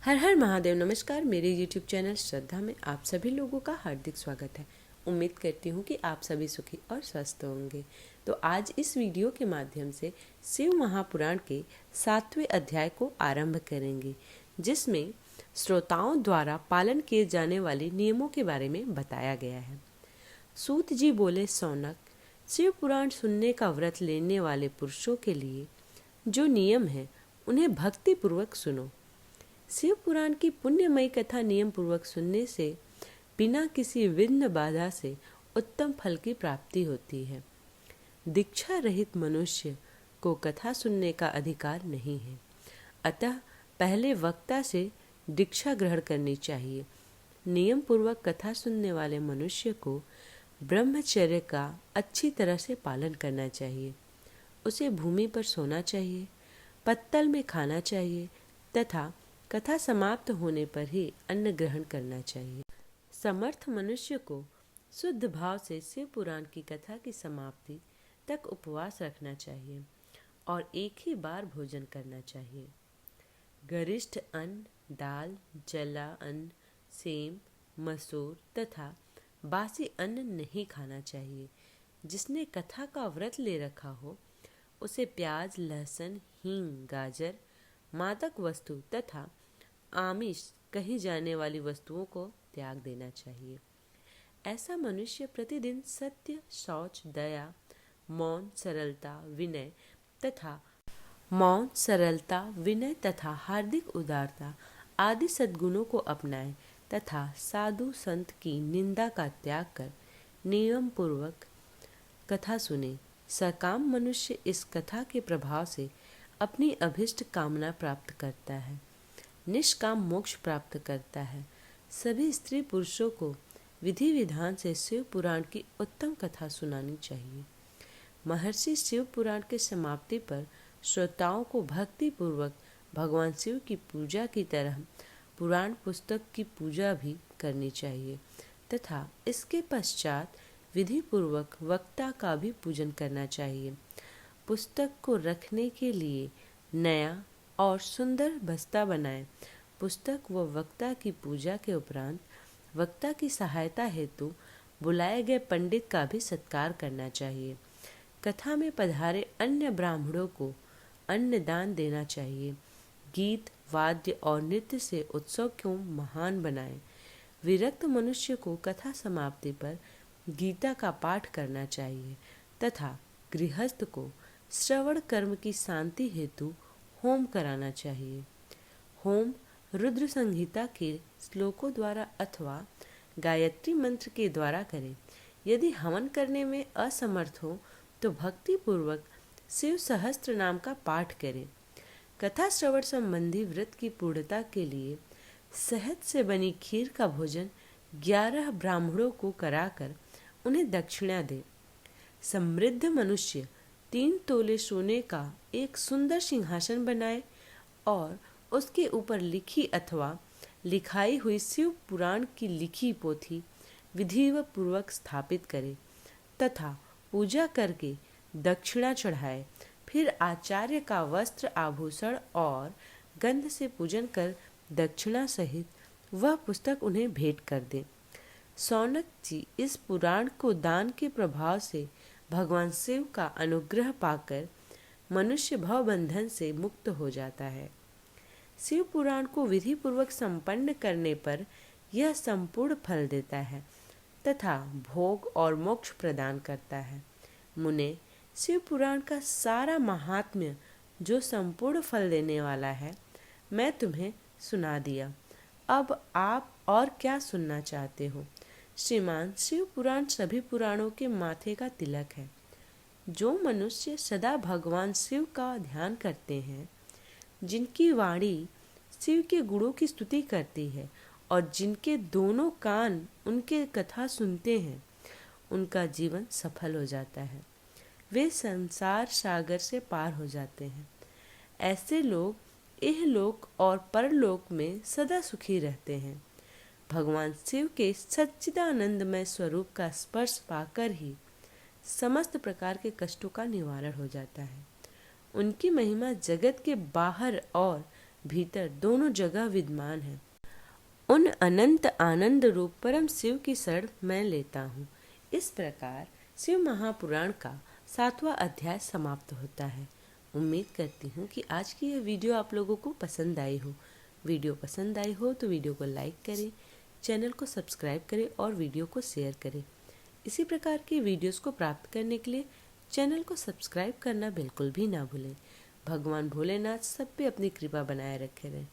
हर हर महादेव। नमस्कार। मेरे YouTube channel श्रद्धा में आप सभी लोगों का हार्दिक स्वागत है। उम्मीद करती हूँ कि आप सभी सुखी और स्वस्थ होंगे। तो आज इस वीडियो के माध्यम से शिव महापुराण के 7वें अध्याय को आरंभ करेंगे, जिसमें श्रोताओं द्वारा पालन किए जाने वाले नियमों के बारे में बताया गया है। सूत जी बोले, सौनक, शिव पुराण सुनने का व्रत लेने वाले पुरुषों के लिए जो नियम है उन्हें भक्ति पूर्वक सुनो। शिव पुराण की पुण्यमयी कथा नियम पूर्वक सुनने से बिना किसी विघ्न बाधा से उत्तम फल की प्राप्ति होती है। दीक्षा रहित मनुष्य को कथा सुनने का अधिकार नहीं है, अतः पहले वक्ता से दीक्षा ग्रहण करनी चाहिए। नियम पूर्वक कथा सुनने वाले मनुष्य को ब्रह्मचर्य का अच्छी तरह से पालन करना चाहिए। उसे भूमि पर सोना चाहिए, पत्तल में खाना चाहिए तथा कथा समाप्त होने पर ही अन्न ग्रहण करना चाहिए। समर्थ मनुष्य को शुद्ध भाव से शिव पुराण की कथा की समाप्ति तक उपवास रखना चाहिए और एक ही बार भोजन करना चाहिए। गरिष्ठ अन्न, दाल, जला अन्न, सेम, मसूर तथा बासी अन्न नहीं खाना चाहिए। जिसने कथा का व्रत ले रखा हो उसे प्याज, लहसुन, हींग, गाजर, मादक वस्तु तथा आमिष कही जाने वाली वस्तुओं को त्याग देना चाहिए। ऐसा मनुष्य प्रतिदिन सत्य, शौच, दया, मौन, सरलता, विनय तथा हार्दिक उदारता आदि सद्गुणों को अपनाए तथा साधु संत की निंदा का त्याग कर नियम पूर्वक कथा सुने। सकाम मनुष्य इस कथा के प्रभाव से अपनी अभिष्ट कामना प्राप्त करता है, निष्काम मोक्ष प्राप्त करता है। सभी स्त्री पुरुषों को विधि विधान से शिव पुराण की उत्तम कथा सुनानी चाहिए। महर्षि शिव पुराण के समाप्ति पर श्रोताओं को भक्ति पूर्वक भगवान शिव की पूजा की तरह पुराण पुस्तक की पूजा भी करनी चाहिए तथा इसके पश्चात विधि पूर्वक वक्ता का भी पूजन करना चाहिए। पुस्तक को रखने के लिए नया और सुंदर बस्ता बनाएं। पुस्तक व वक्ता की पूजा के उपरांत वक्ता की सहायता हेतु बुलाए गए पंडित का भी सत्कार करना चाहिए। कथा में पधारे अन्य ब्राह्मणों को अन्न दान देना चाहिए। गीत, वाद्य और नृत्य से उत्सव को महान बनाएं। विरक्त मनुष्य को कथा समाप्ति पर गीता का पाठ करना चाहिए तथा गृहस्थ को श्रवण कर्म की शांति हेतु होम कराना चाहिए। होम रुद्र संहिता के श्लोकों द्वारा अथवा गायत्री मंत्र के द्वारा करें। यदि हवन करने में असमर्थ हो तो भक्ति पूर्वक शिव सहस्त्र नाम का पाठ करें। कथा श्रवण संबंधी व्रत की पूर्णता के लिए शहद से बनी खीर का भोजन 11 ब्राह्मणों को कराकर उन्हें दक्षिणा दे। समृद्ध मनुष्य 3 तोले सोने का एक सुंदर सिंहासन बनाए और उसके ऊपर लिखी अथवा लिखाई हुई शिव पुराण की लिखी पोथी विधिवत पूर्वक स्थापित करे तथा पूजा करके दक्षिणा चढ़ाए। फिर आचार्य का वस्त्र, आभूषण और गंध से पूजन कर दक्षिणा सहित वह पुस्तक उन्हें भेंट कर दे। सौनक जी, इस पुराण को दान के प्रभाव से भगवान शिव का अनुग्रह पाकर मनुष्य भवबंधन से मुक्त हो जाता है। शिव पुराण को विधि पूर्वक संपन्न करने पर यह संपूर्ण फल देता है तथा भोग और मोक्ष प्रदान करता है। मुने, शिव पुराण का सारा महात्म्य जो संपूर्ण फल देने वाला है मैं तुम्हें सुना दिया। अब आप और क्या सुनना चाहते हो? श्रीमान, शिव पुराण सभी पुराणों के माथे का तिलक है। जो मनुष्य सदा भगवान शिव का ध्यान करते हैं, जिनकी वाणी शिव के गुणों की स्तुति करती है और जिनके दोनों कान उनके कथा सुनते हैं, उनका जीवन सफल हो जाता है। वे संसार सागर से पार हो जाते हैं। ऐसे लोग इहलोक और परलोक में सदा सुखी रहते हैं। भगवान शिव के सच्चिदानंदमय स्वरूप का स्पर्श पाकर ही समस्त प्रकार के कष्टों का निवारण हो जाता है। उनकी महिमा जगत के बाहर और भीतर दोनों जगह विद्यमान है। उन अनंत आनंद रूप परम शिव की शरण मैं लेता हूँ। इस प्रकार शिव महापुराण का 7वां अध्याय समाप्त होता है। उम्मीद करती हूँ कि आज की यह वीडियो आप लोगों को पसंद आई हो। वीडियो पसंद आई हो तो वीडियो को लाइक करें, चैनल को सब्सक्राइब करें और वीडियो को शेयर करें। इसी प्रकार की वीडियोस को प्राप्त करने के लिए चैनल को सब्सक्राइब करना बिल्कुल भी ना भूलें। भगवान भोलेनाथ सब पे अपनी कृपा बनाए रखे रहें।